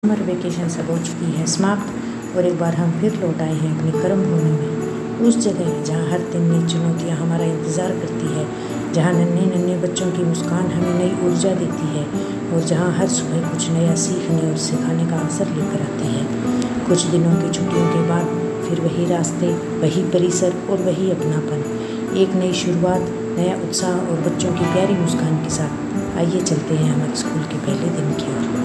Summer vacation सब हो चुकी है समाप्त और एक बार हम फिर लौट आए हैं अपनी कर्म भूमि में, उस जगह जहाँ हर दिन नई चुनौतियाँ हमारा इंतज़ार करती है, जहाँ नन्हे नन्हे बच्चों की मुस्कान हमें नई ऊर्जा देती है और जहाँ हर सुबह कुछ नया सीखने और सिखाने का अवसर लेकर आती है। कुछ दिनों की छुट्टियों के बाद फिर वही रास्ते, वही परिसर और वही अपनापन, एक नई शुरुआत, नया उत्साह और बच्चों की प्यारी मुस्कान के साथ आइए चलते हैं हमारे स्कूल के पहले दिन की ओर।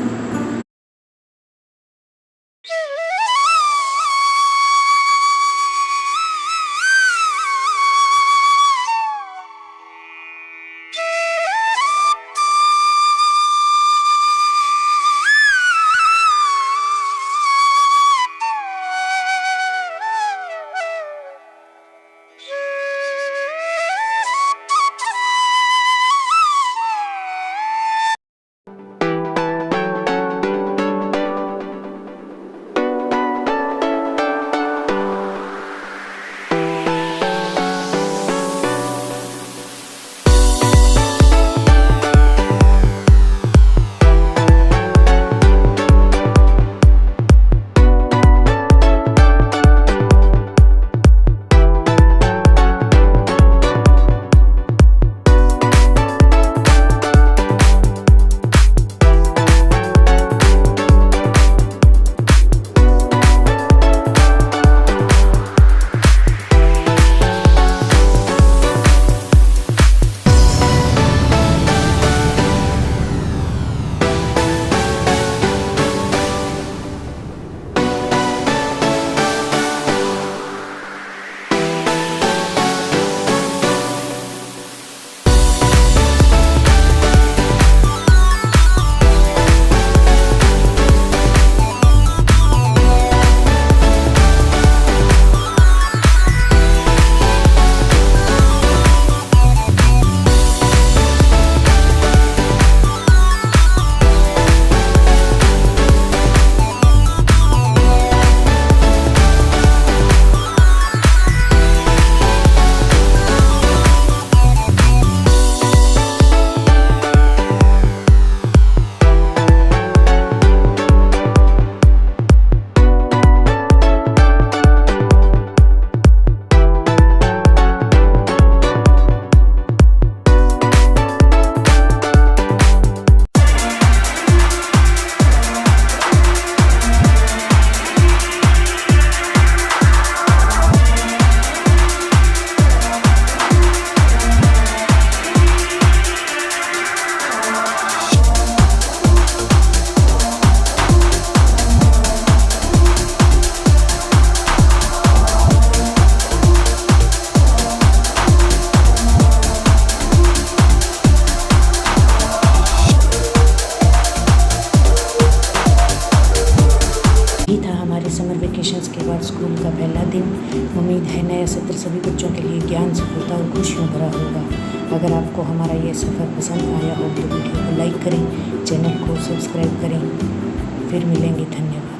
हमारे समर वेकेशंस के बाद स्कूल का पहला दिन। उम्मीद है नया सत्र सभी बच्चों के लिए ज्ञान, सफलता और खुशियों भरा होगा। अगर आपको हमारा ये सफ़र पसंद आया हो तो वीडियो को लाइक करें, चैनल को सब्सक्राइब करें। फिर मिलेंगे, धन्यवाद।